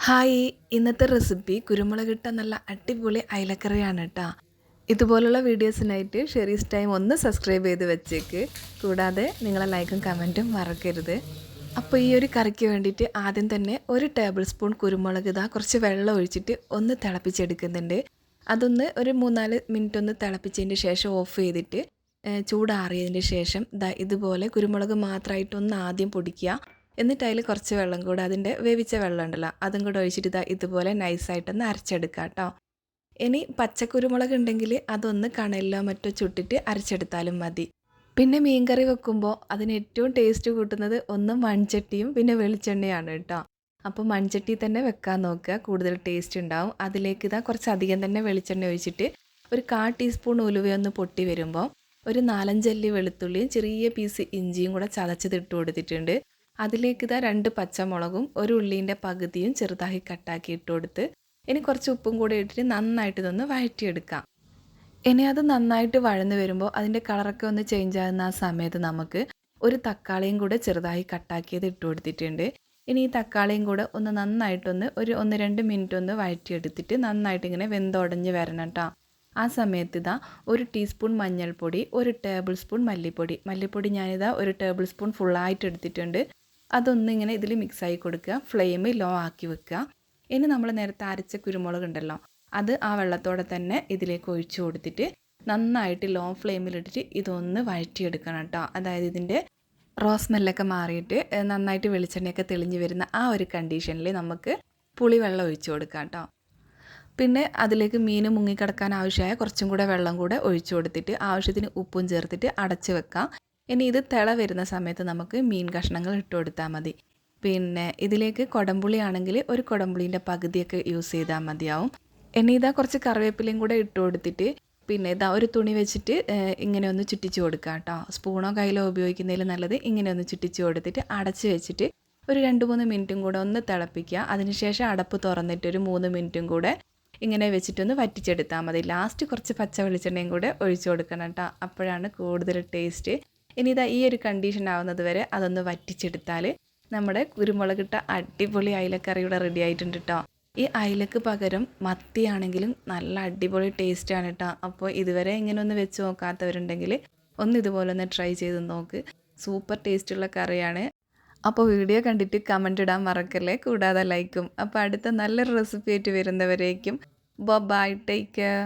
Hi, ഇന്നത്തെ recipe കുരുമുളകിട്ട നല്ല അടിപൊളി അയലക്കറിയാണ് കേട്ടോ. ഇതുപോലുള്ള വീഡിയോസിനായിട്ട് ഷെറീസ് ടൈം ഒന്ന് സബ്സ്ക്രൈബ് ചെയ്ത് വെച്ചേക്ക്. കൂടാതെ നിങ്ങളെ ലൈക്കും കമൻറ്റും മറക്കരുത്. അപ്പോൾ ഈ ഒരു കറിക്ക് വേണ്ടിയിട്ട് ആദ്യം തന്നെ 1 ടേബിൾ സ്പൂൺ കുരുമുളക് കുറച്ച് വെള്ളം ഒഴിച്ചിട്ട് ഒന്ന് തിളപ്പിച്ചെടുക്കുന്നുണ്ട്. അതൊന്ന് ഒരു 3-4 മിനിറ്റ് ഒന്ന് തിളപ്പിച്ചതിന് ശേഷം ഓഫ് ചെയ്തിട്ട് ചൂടാറിയതിന് ശേഷം ഇതുപോലെ കുരുമുളക് മാത്രമായിട്ടൊന്ന് ആദ്യം പൊടിക്കുക. എന്നിട്ട് അതിൽ കുറച്ച് വെള്ളം കൂടെ അതിൻ്റെ വേവിച്ച വെള്ളം ഉണ്ടല്ലോ അതും കൂടെ ഒഴിച്ചിട്ട് ഇതുപോലെ നൈസായിട്ടൊന്ന് അരച്ചെടുക്കുക കേട്ടോ. ഇനി പച്ചക്കുരുമുളക് ഉണ്ടെങ്കിൽ അതൊന്ന് കണലിലോ മറ്റോ ചുട്ടിട്ട് അരച്ചെടുത്താലും മതി. പിന്നെ മീൻകറി വെക്കുമ്പോൾ അതിന് ഏറ്റവും ടേസ്റ്റ് കൂട്ടുന്നത് ഒന്ന് മൺചട്ടിയും പിന്നെ വെളിച്ചെണ്ണയാണ് കേട്ടോ. അപ്പോൾ മൺചട്ടി തന്നെ വെക്കാൻ നോക്കുക, കൂടുതൽ ടേസ്റ്റ് ഉണ്ടാവും. അതിലേക്ക് കുറച്ചധികം തന്നെ വെളിച്ചെണ്ണ ഒഴിച്ചിട്ട് ഒരു 1/4 ടീസ്പൂൺ ഉലുവയൊന്ന് പൊട്ടി വരുമ്പോൾ ഒരു 4-5 അല്ലി വെളുത്തുള്ളിയും ചെറിയ പീസ് ഇഞ്ചിയും കൂടെ ചതച്ചതിട്ട് കൊടുത്തിട്ടുണ്ട്. അതിലേക്ക് 2 പച്ചമുളകും 1 ഉള്ളീൻ്റെ പകുതിയും ചെറുതായി കട്ടാക്കി ഇട്ട് കൊടുത്ത് ഇനി കുറച്ച് ഉപ്പും കൂടെ ഇട്ടിട്ട് നന്നായിട്ട് ഇതൊന്ന് വഴറ്റിയെടുക്കാം. ഇനി അത് നന്നായിട്ട് വഴന്ന് വരുമ്പോൾ അതിൻ്റെ കളറൊക്കെ ഒന്ന് ചേഞ്ച് ആകുന്ന ആ സമയത്ത് നമുക്ക് ഒരു തക്കാളിയും കൂടെ ചെറുതായി കട്ടാക്കിയത് ഇട്ട് കൊടുത്തിട്ടുണ്ട്. ഇനി ഈ തക്കാളിയും കൂടെ ഒന്ന് നന്നായിട്ടൊന്ന് ഒരു 1-2 മിനിറ്റ് ഒന്ന് വഴറ്റിയെടുത്തിട്ട് നന്നായിട്ട് ഇങ്ങനെ വെന്തുടഞ്ഞ് വരണം കേട്ടോ. ആ സമയത്ത് 1 ടീസ്പൂൺ മഞ്ഞൾപ്പൊടി, 1 ടേബിൾ സ്പൂൺ മല്ലിപ്പൊടി ഞാനിതാ 1 ടേബിൾ സ്പൂൺ ഫുള്ളായിട്ട് എടുത്തിട്ടുണ്ട്. അതൊന്നിങ്ങനെ ഇതിൽ മിക്സായി കൊടുക്കുക. ഫ്ലെയിം ലോ ആക്കി വെക്കുക. ഇനി നമ്മൾ നേരത്തെ അരച്ച കുരുമുളക് ഉണ്ടല്ലോ അത് ആ വെള്ളത്തോടെ തന്നെ ഇതിലേക്ക് ഒഴിച്ചു കൊടുത്തിട്ട് നന്നായിട്ട് ലോ ഫ്ലെയിമിലിട്ടിട്ട് ഇതൊന്ന് വഴറ്റിയെടുക്കണം കേട്ടോ. അതായത് ഇതിൻ്റെ സ്മെല്ലൊക്കെ മാറിയിട്ട് നന്നായിട്ട് വെളിച്ചെണ്ണയൊക്കെ തെളിഞ്ഞ് വരുന്ന ആ ഒരു കണ്ടീഷനിൽ നമുക്ക് പുളിവെള്ളം ഒഴിച്ചു കൊടുക്കാം കേട്ടോ. പിന്നെ അതിലേക്ക് മീൻ മുങ്ങിക്കിടക്കാൻ ആവശ്യമായ കുറച്ചും കൂടെ വെള്ളം കൂടെ ഒഴിച്ചു കൊടുത്തിട്ട് ആവശ്യത്തിന് ഉപ്പും ചേർത്തിട്ട് അടച്ച് വെക്കാം. ഇനി ഇത് തിള വരുന്ന സമയത്ത് നമുക്ക് മീൻ കഷ്ണങ്ങൾ ഇട്ട് കൊടുത്താൽ മതി. പിന്നെ ഇതിലേക്ക് കുടംപുളി ആണെങ്കിൽ ഒരു കുടംപുളീൻ്റെ പകുതിയൊക്കെ യൂസ് ചെയ്താൽ മതിയാവും. ഇനി കുറച്ച് കറിവേപ്പിലയും കൂടെ ഇട്ട് കൊടുത്തിട്ട് പിന്നെ ഒരു തുണി വെച്ചിട്ട് ഇങ്ങനെ ഒന്ന് ചുറ്റിച്ച് കൊടുക്കുക കേട്ടോ. സ്പൂണോ കയ്യിലോ ഉപയോഗിക്കുന്നതിൽ നല്ലത് ഇങ്ങനെ ഒന്ന് ചുറ്റിച്ച് കൊടുത്തിട്ട് അടച്ച് വെച്ചിട്ട് ഒരു 2-3 മിനിറ്റും കൂടെ ഒന്ന് തിളപ്പിക്കുക. അതിനുശേഷം അടപ്പ് തുറന്നിട്ട് ഒരു 3 മിനിറ്റും കൂടെ ഇങ്ങനെ വെച്ചിട്ടൊന്ന് വറ്റിച്ചെടുത്താൽ മതി. ലാസ്റ്റ് കുറച്ച് പച്ച വെളിച്ചെണ്ണയും കൂടെ ഒഴിച്ചു കൊടുക്കണം കേട്ടോ. അപ്പോഴാണ് കൂടുതൽ ടേസ്റ്റ്. ഇനി ഈ ഒരു കണ്ടീഷൻ ആവുന്നത് വരെ അതൊന്ന് വറ്റിച്ചെടുത്താൽ നമ്മുടെ കുരുമുളകിട്ട അടിപൊളി അയിലക്കറിയുടെ റെഡി ആയിട്ടുണ്ട് കേട്ടോ. ഈ അയിലക്ക് പകരം മത്തിയാണെങ്കിലും നല്ല അടിപൊളി ടേസ്റ്റാണ് കേട്ടോ. അപ്പോൾ ഇതുവരെ ഇങ്ങനെ ഒന്ന് വെച്ച് നോക്കാത്തവരുണ്ടെങ്കിൽ ഒന്ന് ഇതുപോലെ ഒന്ന് ട്രൈ ചെയ്ത് നോക്ക്. സൂപ്പർ ടേസ്റ്റുള്ള കറിയാണ്. അപ്പോൾ വീഡിയോ കണ്ടിട്ട് കമൻ്റ് ഇടാൻ മറക്കല്ലേ, കൂടാതെ ലൈക്കും. അപ്പോൾ അടുത്ത നല്ലൊരു റെസിപ്പി ആയിട്ട് വരുന്നവരേക്കും ബൈ, ടേക്ക് കെയർ.